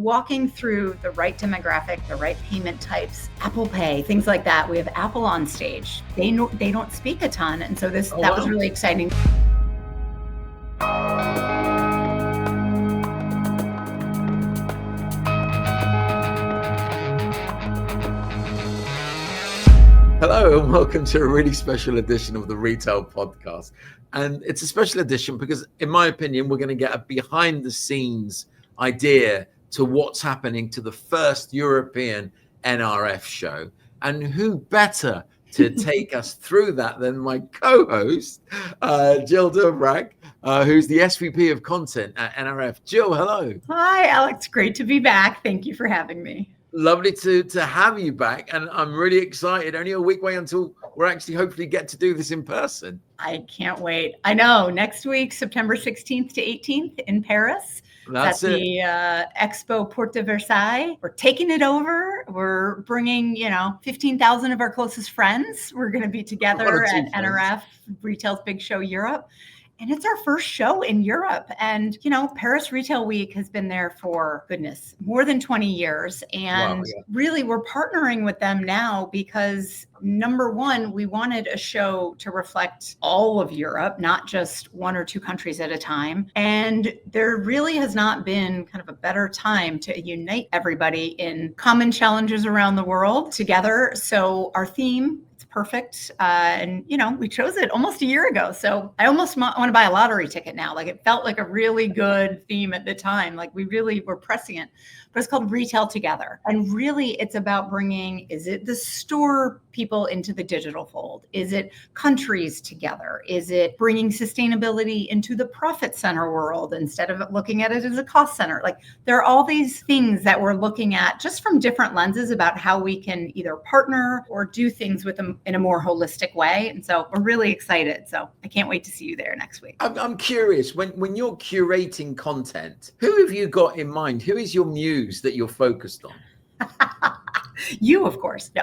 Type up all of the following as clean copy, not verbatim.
walking through the right demographic, the right payment types, Apple Pay, things like that. We have Apple on stage. They don't speak a ton, and so that was really exciting. Hello and welcome to a really special edition of the Retail Podcast. And it's a special edition because, in my opinion, we're going to get a behind the scenes idea to what's happening to the first European NRF show. And who better to take us through that than my co-host, Jill Dvorak, who's the SVP of Content at NRF. Jill, hello. Hi, Alex. Great to be back. Thank you for having me. Lovely to have you back, and I'm really excited. Only a week away until we're actually hopefully get to do this in person. I can't wait. I know, next week, September 16th to 18th in Paris. That's it. The Expo Porte de Versailles. We're taking it over. We're bringing, 15,000 of our closest friends. We're going to be together at NRF, Retail's big show, Europe. And it's our first show in Europe. And, Paris Retail Week has been there for, goodness, more than 20 years. And really, we're partnering with them now because, number one, we wanted a show to reflect all of Europe, not just one or two countries at a time. And there really has not been kind of a better time to unite everybody in common challenges around the world together. So our theme, perfect. And, we chose it almost a year ago. So I almost want to buy a lottery ticket now. Like, it felt like a really good theme at the time. Like, we really were pressing it. But it's called Retail Together. And really, it's about bringing, is it the store people into the digital fold? Is it countries together? Is it bringing sustainability into the profit center world instead of looking at it as a cost center? Like, there are all these things that we're looking at just from different lenses about how we can either partner or do things with them in a more holistic way. And so we're really excited. So I can't wait to see you there next week. I'm curious, when you're curating content, who have you got in mind? Who is your muse that you're focused on? You, of course. No.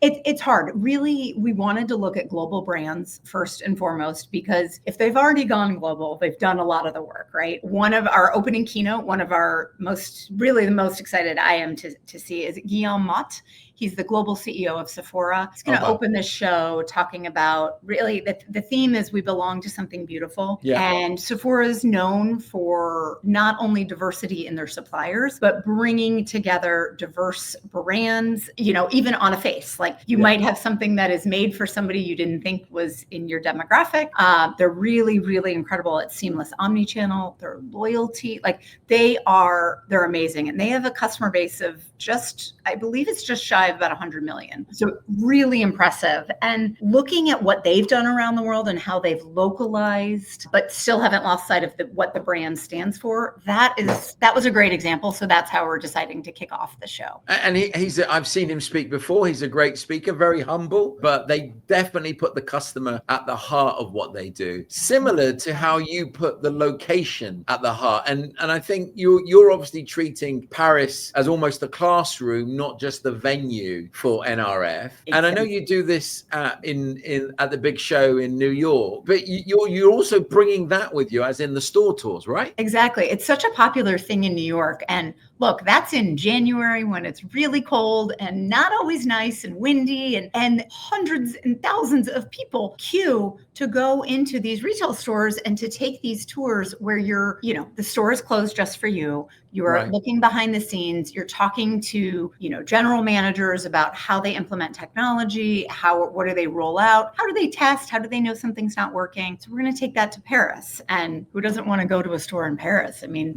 It's hard. Really, we wanted to look at global brands first and foremost, because if they've already gone global, they've done a lot of the work, right? One of our opening keynote, one of our the most excited I am to see is Guillaume Motte. He's the global CEO of Sephora. He's going to open this show talking about, really, the theme is we belong to something beautiful. Yeah. And Sephora is known for not only diversity in their suppliers, but bringing together diverse brands, even on a face. Like, you might have something that is made for somebody you didn't think was in your demographic. They're really, really incredible at seamless omnichannel, their loyalty. Like, they're amazing. And they have a customer base of I believe it's just shy of about 100 million. So really impressive. And looking at what they've done around the world and how they've localized, but still haven't lost sight of what the brand stands for. That was a great example. So that's how we're deciding to kick off the show. And I've seen him speak before. He's a great speaker, very humble, but they definitely put the customer at the heart of what they do. Similar to how you put the location at the heart. And I think you're obviously treating Paris as almost a classroom, not just the venue for NRF. Exactly. And I know you do this at the big show in New York, but you're also bringing that with you, as in the store tours, right? Exactly. It's such a popular thing in New York. And look, that's in January when it's really cold and not always nice and windy, and hundreds and thousands of people queue to go into these retail stores and to take these tours where the store is closed just for you. You're looking behind the scenes. You're talking to, general managers about how they implement technology, what do they roll out? How do they test? How do they know something's not working? So we're going to take that to Paris. And who doesn't want to go to a store in Paris? I mean,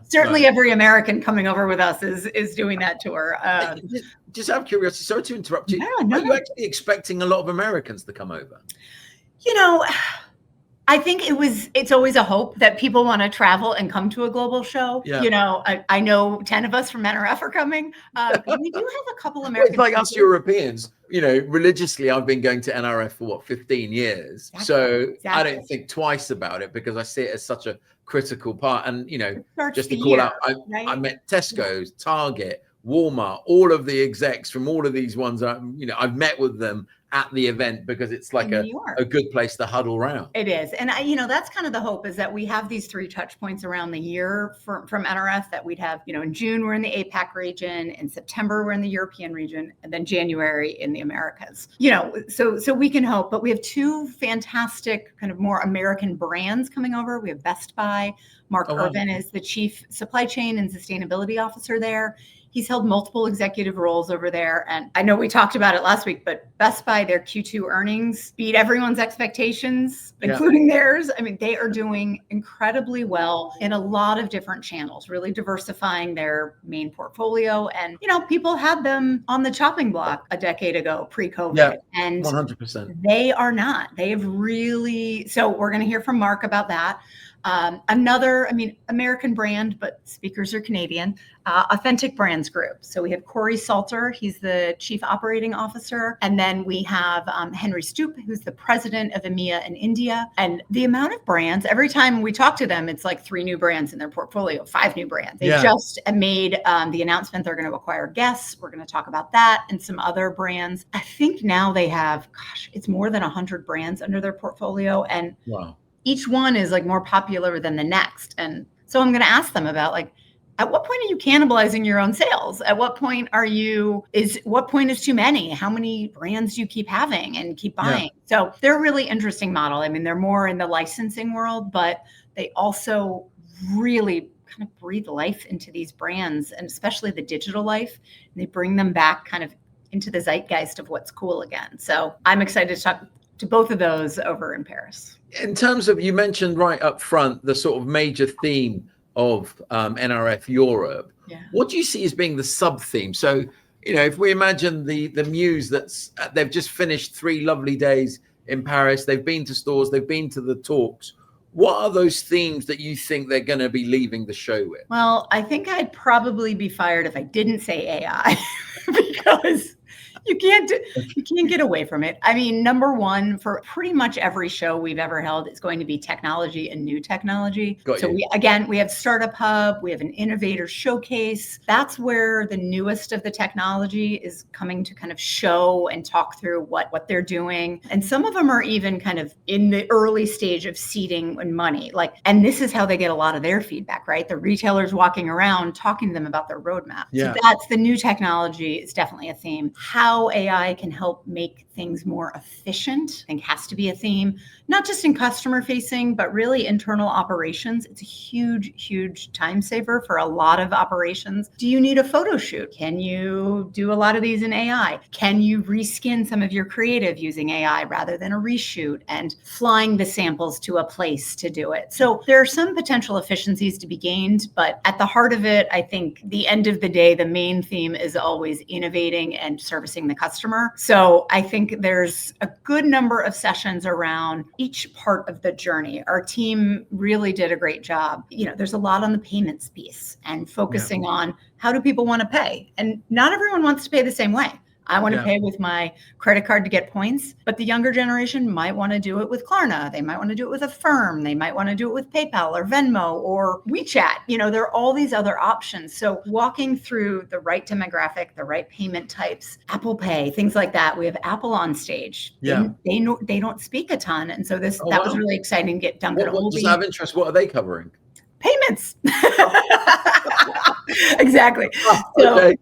certainly every American coming over with us is doing that tour. Just out of curiosity, sorry to interrupt you. Are you actually expecting a lot of Americans to come over? I think it's always a hope that people want to travel and come to a global show. Yeah. I know 10 of us from NRF are coming. We do have a couple Americans. It's like us Europeans, religiously, I've been going to NRF for 15 years. Exactly. So I don't think twice about it because I see it as such a critical part. And, just to call out, I met Tesco's, Target, Walmart, all of the execs from all of these ones. I've met with them at the event because it's like a good place to huddle around. It is. And that's kind of the hope, is that we have these 3 touch points around the year from NRF, that we'd have, in June, we're in the APAC region, in September, we're in the European region, and then January in the Americas, so we can hope. But we have 2 fantastic kind of more American brands coming over. We have Best Buy. Mark Irvin is the Chief Supply Chain and Sustainability Officer there. He's held multiple executive roles over there. And I know we talked about it last week, but Best Buy, their Q2 earnings beat everyone's expectations, including theirs. I mean, they are doing incredibly well in a lot of different channels, really diversifying their main portfolio. And, people had them on the chopping block a decade ago, pre-COVID. And 100%. They are not. They have really, so we're going to hear from Mark about that. Another, American brand, but speakers are Canadian, Authentic Brands Group. So we have Corey Salter, he's the Chief Operating Officer. And then we have Henry Stoop, who's the President of EMEA and India. And the amount of brands, every time we talk to them, it's like 3 new brands in their portfolio, 5 new brands. They just made the announcement they're going to acquire Guess. We're going to talk about that and some other brands. I think now they have, it's more than 100 brands under their portfolio. And wow. Each one is like more popular than the next. And so I'm going to ask them about, like, at what point are you cannibalizing your own sales? At what point what point is too many? How many brands do you keep having and keep buying? So they're a really interesting model. They're more in the licensing world, but they also really kind of breathe life into these brands, and especially the digital life. And they bring them back kind of into the zeitgeist of what's cool again. So I'm excited to talk to both of those over in Paris. In terms of, you mentioned right up front, the sort of major theme of NRF Europe. What do you see as being the sub theme? So, if we imagine the muse they've just finished 3 lovely days in Paris, they've been to stores, they've been to the talks. What are those themes that you think they're going to be leaving the show with? Well, I think I'd probably be fired if I didn't say AI because you can't get away from it. Number one, for pretty much every show we've ever held, it's going to be technology and new technology. We have Startup Hub, we have an innovator showcase. That's where the newest of the technology is coming to kind of show and talk through what they're doing. And some of them are even kind of in the early stage of seeding and money. And this is how they get a lot of their feedback, right? The retailers walking around talking to them about their roadmap. So that's the new technology. It's definitely a theme. How AI can help make things more efficient, I think, has to be a theme, not just in customer facing, but really internal operations. It's a huge, huge time saver for a lot of operations. Do you need a photo shoot? Can you do a lot of these in AI? Can you reskin some of your creative using AI rather than a reshoot and flying the samples to a place to do it? So there are some potential efficiencies to be gained, but at the heart of it, I think the end of the day, the main theme is always innovating and servicing the customer. So I think there's a good number of sessions around each part of the journey. Our team really did a great job. There's a lot on the payments piece and focusing on how do people want to pay? And not everyone wants to pay the same way. I want to pay with my credit card to get points, but the younger generation might want to do it with Klarna. They might want to do it with Affirm. They might want to do it with PayPal or Venmo or WeChat. There are all these other options. So walking through the right demographic, the right payment types, Apple Pay, things like that. We have Apple on stage. They don't speak a ton. And so that was really exciting to get Duncan Oldie. Just out of interest, what are they covering? Payments. Exactly. Okay.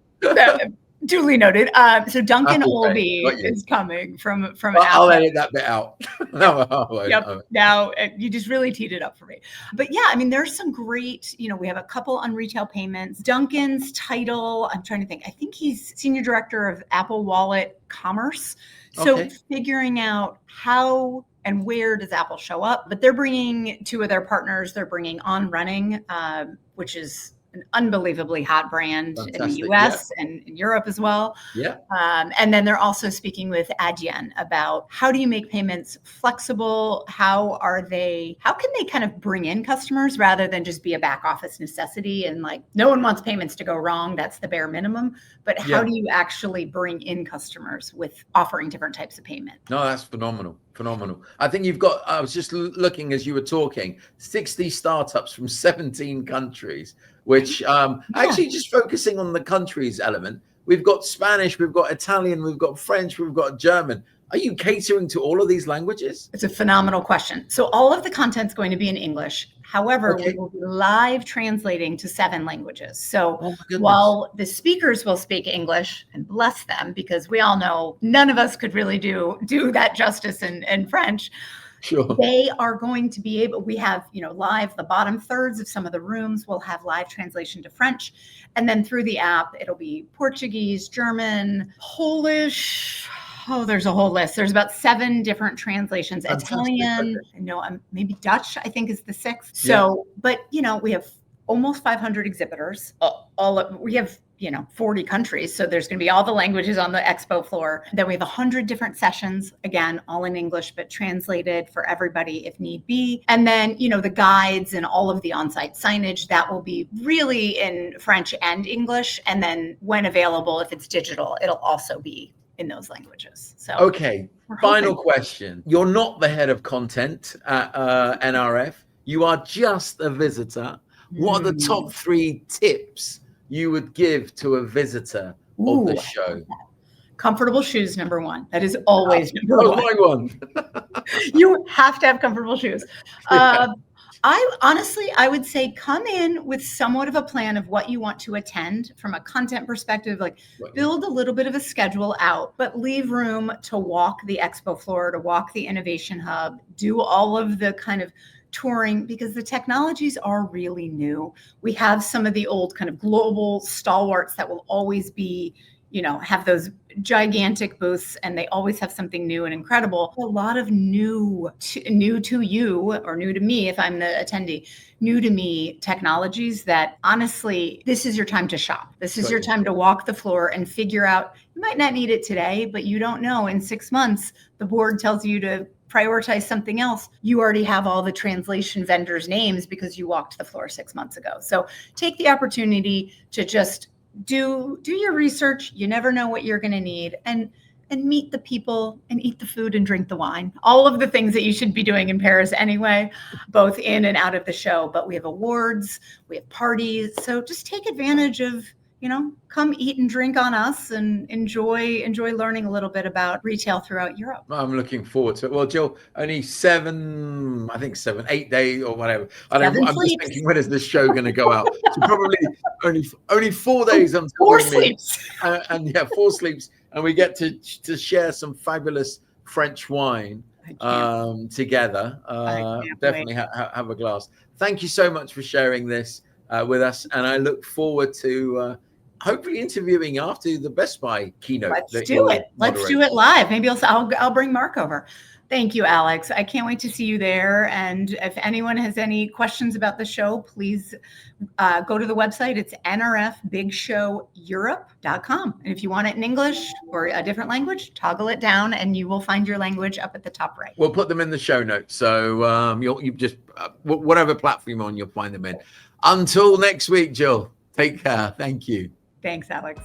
Duly noted. So Duncan Oldie is coming from Apple. I'll edit that bit out. Now you just really teed it up for me. But there's some great, we have a couple on retail payments. Duncan's title, I'm trying to think. I think he's Senior Director of Apple Wallet Commerce. So figuring out how and where does Apple show up? But they're bringing 2 of their partners. They're bringing On Running, which is an unbelievably hot brand in the US and in Europe as well. And then they're also speaking with Adyen about how do you make payments flexible? How can they kind of bring in customers rather than just be a back office necessity? And no one wants payments to go wrong. That's the bare minimum. But how do you actually bring in customers with offering different types of payment? No, that's phenomenal. I think you've got, I was just looking as you were talking, 60 startups from 17 countries, which actually just focusing on the countries element, we've got Spanish, we've got Italian, we've got French, we've got German. Are you catering to all of these languages? It's a phenomenal question. So all of the content's going to be in English. However, we will be live translating to 7 languages. So while the speakers will speak English, and bless them, because we all know none of us could really do that justice in French. Sure. They are going to be able, we have, live, the bottom thirds of some of the rooms will have live translation to French. And then through the app, it'll be Portuguese, German, Polish. Oh, there's a whole list. There's about 7 different translations. Fantastic. Italian, maybe Dutch, I think is the 6th. So, but, we have almost 500 exhibitors. We have 40 countries. So there's going to be all the languages on the expo floor. Then we have 100 different sessions, again, all in English, but translated for everybody if need be. And then, the guides and all of the on-site signage, that will be really in French and English. And then when available, if it's digital, it'll also be in those languages. So, okay. Final question. You're not the head of content at NRF. You are just a visitor. What are the top 3 tips you would give to a visitor of the show? Comfortable shoes, number 1. That is always number 1. My one. You have to have comfortable shoes. I would say come in with somewhat of a plan of what you want to attend from a content perspective, build a little bit of a schedule out, but leave room to walk the expo floor, to walk the innovation hub, do all of the kind of touring, because the technologies are really new. We have some of the old kind of global stalwarts that will always be, have those gigantic booths, and they always have something new and incredible. A lot of new to you, or new to me if I'm the attendee, new to me technologies that honestly, this is your time to shop. This is your time to walk the floor and figure out, you might not need it today, but you don't know, in 6 months, the board tells you to prioritize something else. You already have all the translation vendors' names because you walked the floor 6 months ago. So take the opportunity to just do your research. You never know what you're going to need, and meet the people and eat the food and drink the wine. All of the things that you should be doing in Paris anyway, both in and out of the show. But we have awards, we have parties. So just take advantage of, come eat and drink on us, and enjoy learning a little bit about retail throughout Europe. I'm looking forward to it. Well, Jill, only 7, 8 days or whatever. I'm just thinking, when is this show going to go out? So probably only 4 days. 4 sleeps. And 4 sleeps. And we get to share some fabulous French wine together. Definitely have a glass. Thank you so much for sharing this with us. And I look forward to hopefully interviewing after the Best Buy keynote. Let's do it. Let's do it live. Maybe I'll bring Mark over. Thank you, Alex. I can't wait to see you there. And if anyone has any questions about the show, please go to the website. It's nrfbigshoweurope.com. And if you want it in English or a different language, toggle it down and you will find your language up at the top right. We'll put them in the show notes. So you just, whatever platform you're on, you'll find them in. Until next week, Jill, take care. Thank you. Thanks, Alex.